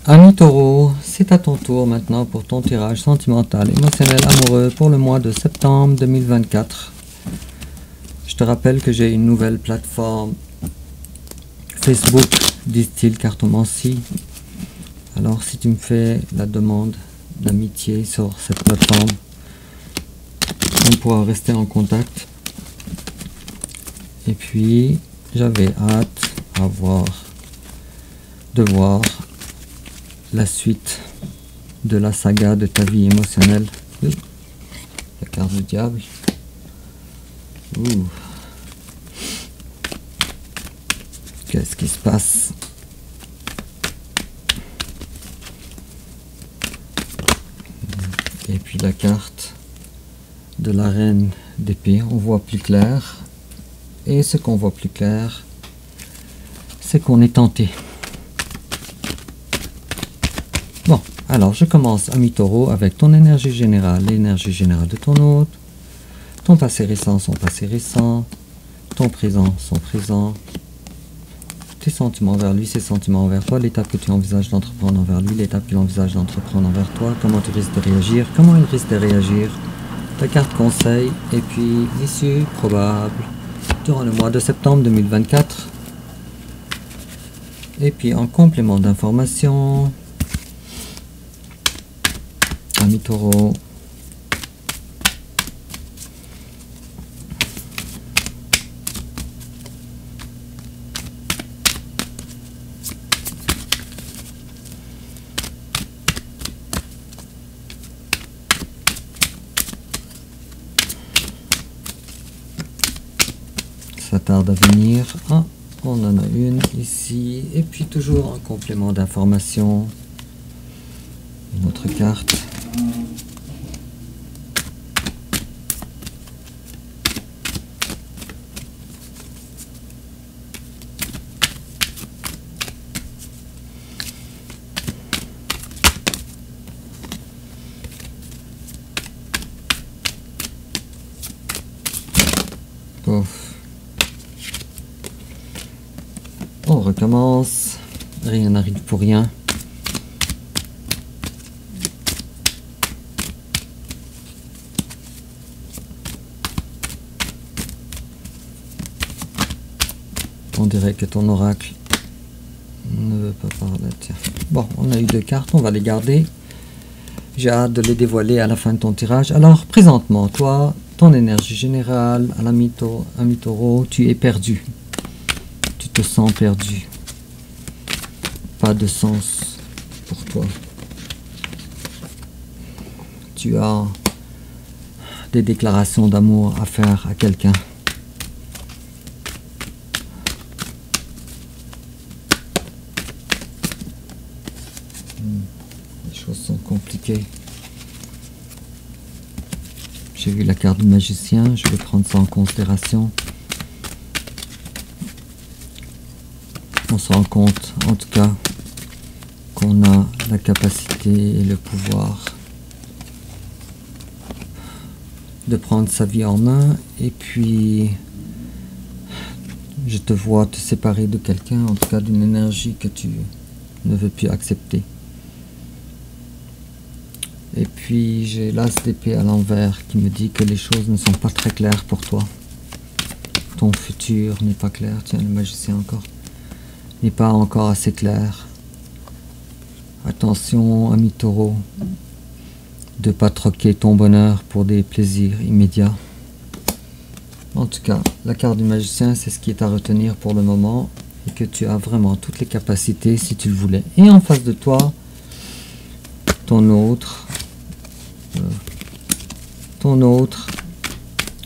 Ami Taureau, c'est à ton tour maintenant pour ton tirage sentimental, émotionnel, amoureux pour le mois de septembre 2024. Je te rappelle que j'ai une nouvelle plateforme Facebook du style cartomancie. Alors si tu me fais la demande d'amitié sur cette plateforme, on pourra rester en contact. Et puis j'avais hâte de voir la suite de la saga de ta vie émotionnelle. Oui, la carte du diable. Ouh. Qu'est-ce qui se passe? Et puis la carte de la reine d'épée, on voit plus clair. Et ce qu'on voit plus clair, c'est qu'on est tenté. Bon, alors je commence, ami Taureau, avec ton énergie générale, l'énergie générale de ton hôte, ton passé récent, son passé récent, ton présent, son présent, tes sentiments envers lui, ses sentiments envers toi, l'étape que tu envisages d'entreprendre envers lui, l'étape qu'il envisage d'entreprendre envers toi, comment tu risques de réagir, comment il risque de réagir, ta carte conseil, et puis l'issue probable durant le mois de septembre 2024. Et puis en complément d'information, ami Taureau, ça tarde à venir. Ah, on en a une ici. Et puis toujours en complément d'information, une autre carte. Pouf. On recommence, rien n'arrive pour rien. On dirait que ton oracle ne veut pas parler. Tiens. Bon, on a eu deux cartes, on va les garder. J'ai hâte de les dévoiler à la fin de ton tirage. Alors, présentement, toi, ton énergie générale, à l'ami Taureau, tu es perdu. Tu te sens perdu. Pas de sens pour toi. Tu as des déclarations d'amour à faire à quelqu'un. Les choses sont compliquées. J'ai vu la carte du magicien, je vais prendre ça en considération. On se rend compte, en tout cas, qu'on a la capacité et le pouvoir de prendre sa vie en main. Et puis, je te vois te séparer de quelqu'un, en tout cas d'une énergie que tu ne veux plus accepter. Et puis, j'ai l'as d'épée à l'envers qui me dit que les choses ne sont pas très claires pour toi. Ton futur n'est pas clair. Tiens, le magicien encore. N'est pas encore assez clair. Attention, ami Taureau, de ne pas troquer ton bonheur pour des plaisirs immédiats. En tout cas, la carte du magicien, c'est ce qui est à retenir pour le moment, et que tu as vraiment toutes les capacités si tu le voulais. Et en face de toi, ton autre,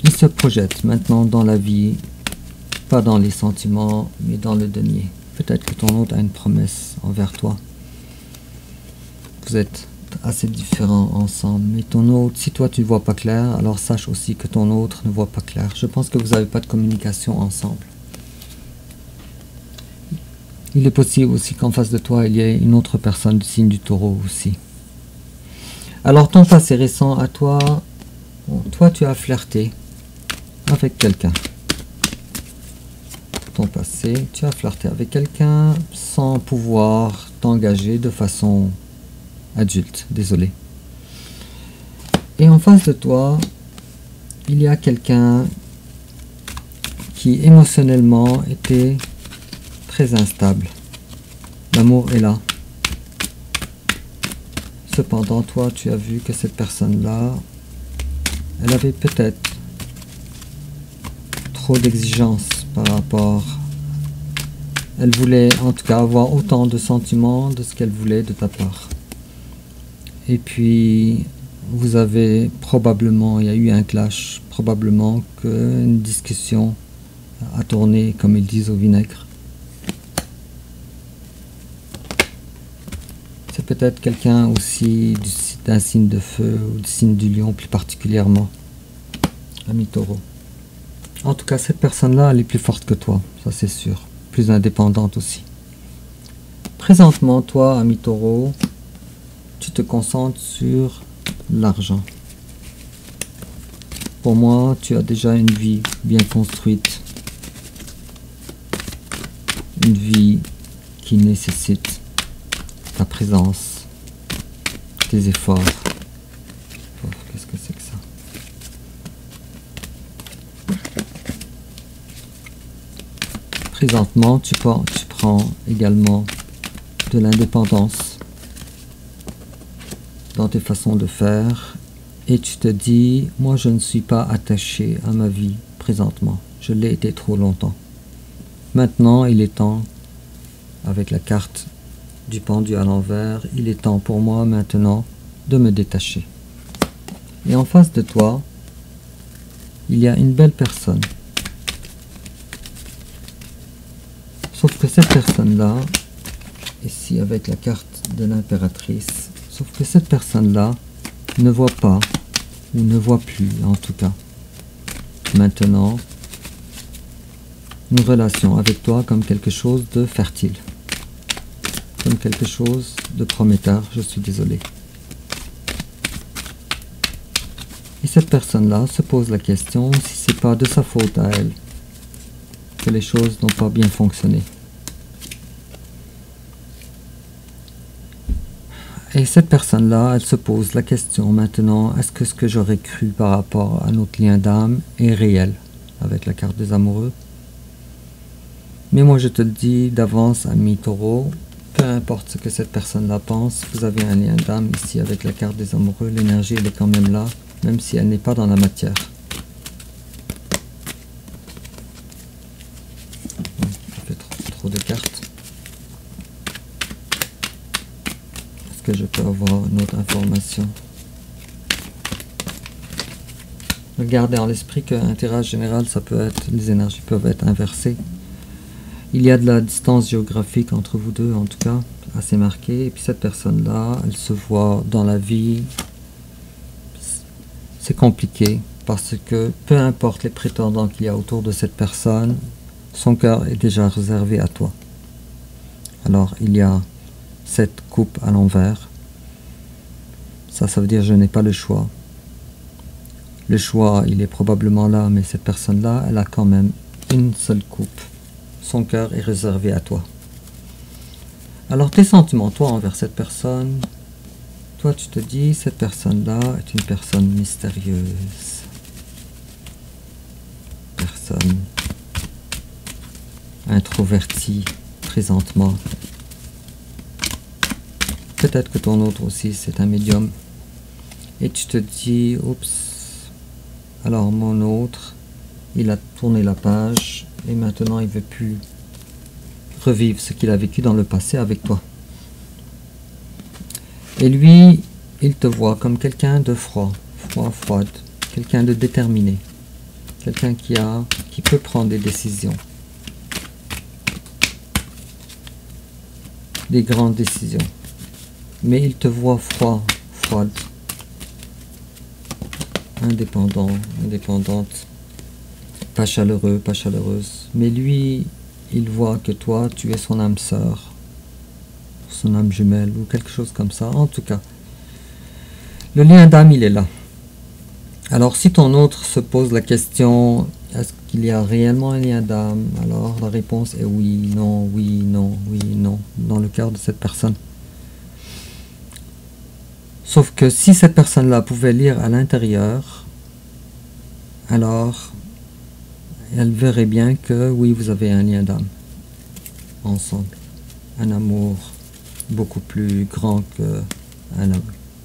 il se projette maintenant dans la vie, pas dans les sentiments, mais dans le denier. Peut-être que ton autre a une promesse envers toi. Vous êtes assez différents ensemble, mais ton autre, si toi tu ne vois pas clair, alors sache aussi que ton autre ne voit pas clair. Je pense que vous n'avez pas de communication ensemble. Il est possible aussi qu'en face de toi, il y ait une autre personne du signe du Taureau aussi. Alors ton passé récent à toi, bon, toi tu as flirté avec quelqu'un. ton passé, tu as flirté avec quelqu'un sans pouvoir t'engager de façon adulte, désolé. Et en face de toi, il y a quelqu'un qui émotionnellement était très instable. L'amour est là. Cependant, toi, tu as vu que cette personne-là, elle avait peut-être trop d'exigences par rapport. Elle voulait en tout cas avoir autant de sentiments de ce qu'elle voulait de ta part. Et puis, vous avez probablement, il y a eu un clash, probablement qu'une discussion a tourné, comme ils disent, au vinaigre. C'est peut-être quelqu'un aussi d'un signe de feu ou du signe du lion plus particulièrement, ami taureau. En tout cas, cette personne-là, elle est plus forte que toi, ça c'est sûr, plus indépendante aussi. Présentement, toi, ami taureau, tu te concentres sur l'argent. Pour moi, tu as déjà une vie bien construite, une vie qui nécessite ta présence, tes efforts. Oh, qu'est-ce que c'est que ça? Présentement, tu prends également de l'indépendance dans tes façons de faire et tu te dis, moi je ne suis pas attaché à ma vie présentement, je l'ai été trop longtemps. Maintenant, il est temps, avec la carte du pendu à l'envers, il est temps pour moi maintenant de me détacher. Et en face de toi, il y a une belle personne. Sauf que cette personne-là, ici avec la carte de l'impératrice, sauf que cette personne-là ne voit pas, ou ne voit plus en tout cas, maintenant, une relation avec toi comme quelque chose de fertile, comme quelque chose de prometteur, je suis désolé. Et cette personne-là se pose la question si c'est pas de sa faute à elle que les choses n'ont pas bien fonctionné. Et cette personne-là, elle se pose la question maintenant, est-ce que ce que j'aurais cru par rapport à notre lien d'âme est réel, avec la carte des amoureux? Mais moi je te le dis d'avance, ami taureau, peu importe ce que cette personne-là pense, vous avez un lien d'âme ici avec la carte des amoureux, l'énergie elle est quand même là, même si elle n'est pas dans la matière. Ça fait trop de cartes. Est-ce que je peux avoir une autre information? Regardez en l'esprit qu'un tirage général, ça peut être, les énergies peuvent être inversées. Il y a de la distance géographique entre vous deux, en tout cas, assez marquée. Et puis cette personne-là, elle se voit dans la vie. C'est compliqué parce que peu importe les prétendants qu'il y a autour de cette personne, son cœur est déjà réservé à toi. Alors il y a cette coupe à l'envers. Ça veut dire je n'ai pas le choix. Le choix, il est probablement là, mais cette personne-là, elle a quand même une seule coupe. Son cœur est réservé à toi. Alors tes sentiments, toi, envers cette personne, toi tu te dis, cette personne-là est une personne mystérieuse. Personne introvertie présentement. Peut-être que ton autre aussi, c'est un médium. Et tu te dis, oups, alors mon autre, il a tourné la page et maintenant il ne veut plus revivre ce qu'il a vécu dans le passé avec toi. Et lui, il te voit comme quelqu'un de froide, quelqu'un de déterminé, quelqu'un qui peut prendre des décisions, des grandes décisions. Mais il te voit froide, indépendante, pas chaleureux, pas chaleureuse. Mais lui, il voit que toi, tu es son âme sœur, son âme jumelle ou quelque chose comme ça. En tout cas, le lien d'âme, il est là. Alors, si ton autre se pose la question, qu'il y a réellement un lien d'âme, alors la réponse est oui, non, oui, non, oui, non, dans le cœur de cette personne. Sauf que si cette personne-là pouvait lire à l'intérieur, alors elle verrait bien que oui, vous avez un lien d'âme ensemble. Un amour beaucoup plus grand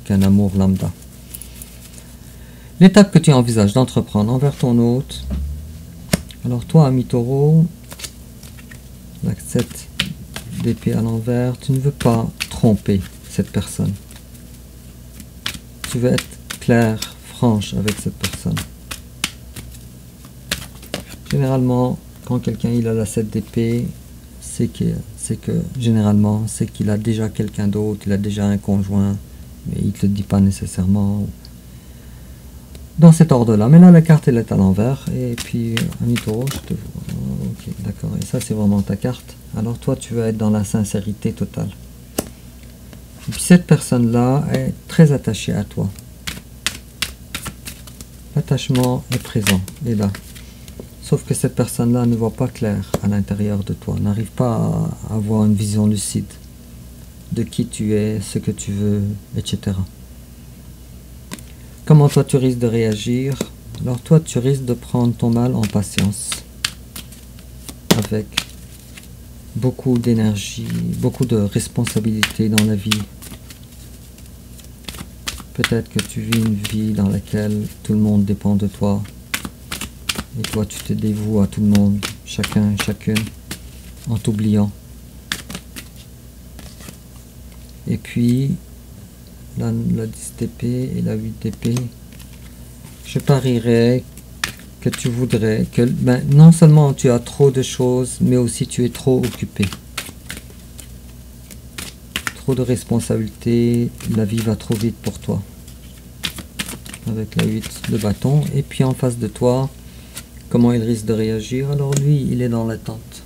qu'un amour lambda. L'étape que tu envisages d'entreprendre envers ton hôte. Alors toi, ami taureau, la 7 d'épée à l'envers, tu ne veux pas tromper cette personne. Tu veux être clair, franche avec cette personne. Généralement, quand quelqu'un il a la 7 d'épée, c'est que généralement, c'est qu'il a déjà quelqu'un d'autre, il a déjà un conjoint, mais il ne te le dit pas nécessairement dans cet ordre-là. Mais là, la carte, elle est à l'envers. Et puis, ami taureau, je te vois. Ok, d'accord. Et ça, c'est vraiment ta carte. Alors, toi, tu veux être dans la sincérité totale. Et puis, cette personne-là est très attachée à toi. L'attachement est présent, est là. Sauf que cette personne-là ne voit pas clair à l'intérieur de toi, n'arrive pas à avoir une vision lucide de qui tu es, ce que tu veux, etc. Comment toi tu risques de réagir? Alors toi tu risques de prendre ton mal en patience, avec beaucoup d'énergie, beaucoup de responsabilités dans la vie. Peut-être que tu vis une vie dans laquelle tout le monde dépend de toi. Et toi, tu te dévoues à tout le monde, chacun, chacune, en t'oubliant. Et puis, la 10 d'épée et la 8 d'épée, je parierais que tu voudrais que, non seulement tu as trop de choses, mais aussi tu es trop occupé. Trop de responsabilités, la vie va trop vite pour toi. Avec la 8 de bâton, et puis en face de toi, comment il risque de réagir? Alors lui, il est dans l'attente,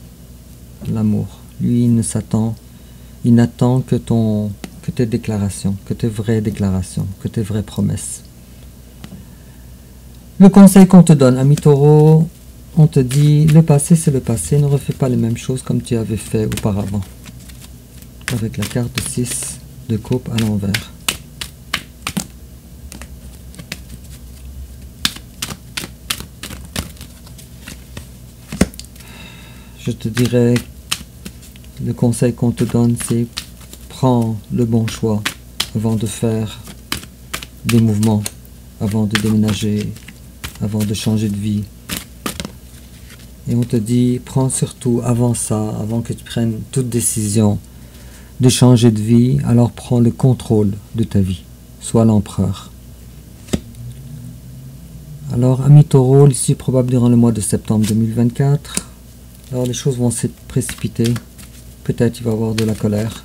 l'amour. Lui, il n'attend que tes déclarations, que tes vraies déclarations, que tes vraies promesses. Le conseil qu'on te donne, ami taureau, on te dit, le passé c'est le passé, ne refais pas les mêmes choses comme tu avais fait auparavant. Avec la carte de 6 de coupe à l'envers. Je te dirais, le conseil qu'on te donne, c'est prends le bon choix avant de faire des mouvements, avant de déménager, avant de changer de vie. Et on te dit, prends surtout avant ça, avant que tu prennes toute décision de changer de vie, alors prends le contrôle de ta vie. Sois l'empereur. Alors, ami taureau, ici probable durant le mois de septembre 2024, alors les choses vont se précipiter. Peut-être il va y avoir de la colère.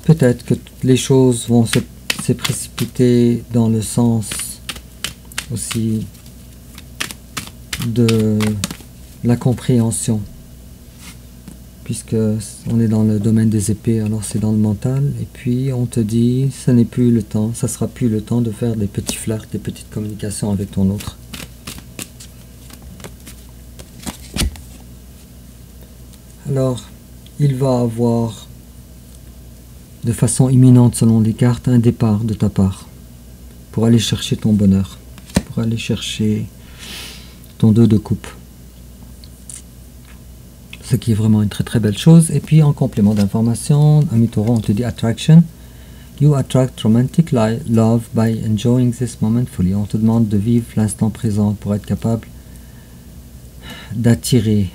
Peut-être que les choses vont se précipiter dans le sens aussi de la compréhension. Puisque on est dans le domaine des épées, alors c'est dans le mental. Et puis on te dit, ce n'est plus le temps, ça sera plus le temps de faire des petits flirts, des petites communications avec ton autre. Alors, il va avoir, de façon imminente selon les cartes, un départ de ta part pour aller chercher ton bonheur, pour aller chercher ton 2 de coupe. Ce qui est vraiment une très très belle chose. Et puis en complément d'information, ami taureau, on te dit attraction. You attract romantic love by enjoying this moment fully. On te demande de vivre l'instant présent pour être capable d'attirer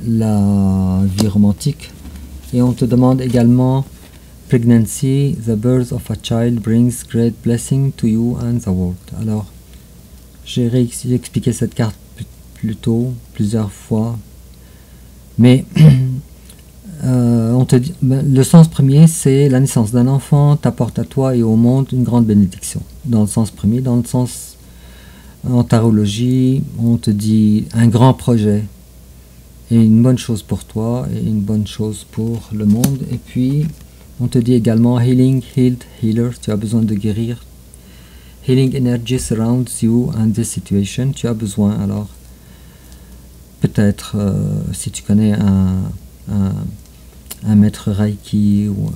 la vie romantique. Et on te demande également pregnancy, the birth of a child brings great blessing to you and the world. Alors, j'ai expliqué cette carte plus tôt, plusieurs fois. Mais on te dit, le sens premier, c'est la naissance d'un enfant t'apporte à toi et au monde une grande bénédiction. Dans le sens premier, dans le sens en tarologie, on te dit un grand projet et une bonne chose pour toi et une bonne chose pour le monde. Et puis, on te dit également healing, healed, healer, tu as besoin de guérir, Healing energy surrounds you and this situation. Tu as besoin alors, peut-être, si tu connais un maître Reiki ou,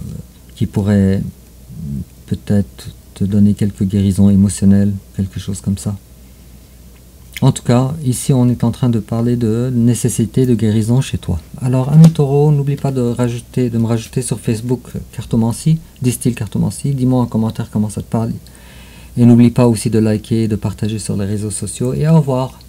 qui pourrait peut-être te donner quelques guérisons émotionnelles, quelque chose comme ça. En tout cas, ici on est en train de parler de nécessité de guérison chez toi. Alors, ami Taureau, n'oublie pas de me rajouter sur Facebook Cartomancie, Distill Cartomancie. Dis-moi en commentaire comment ça te parle. Et n'oublie pas aussi de liker, de partager sur les réseaux sociaux. Et au revoir.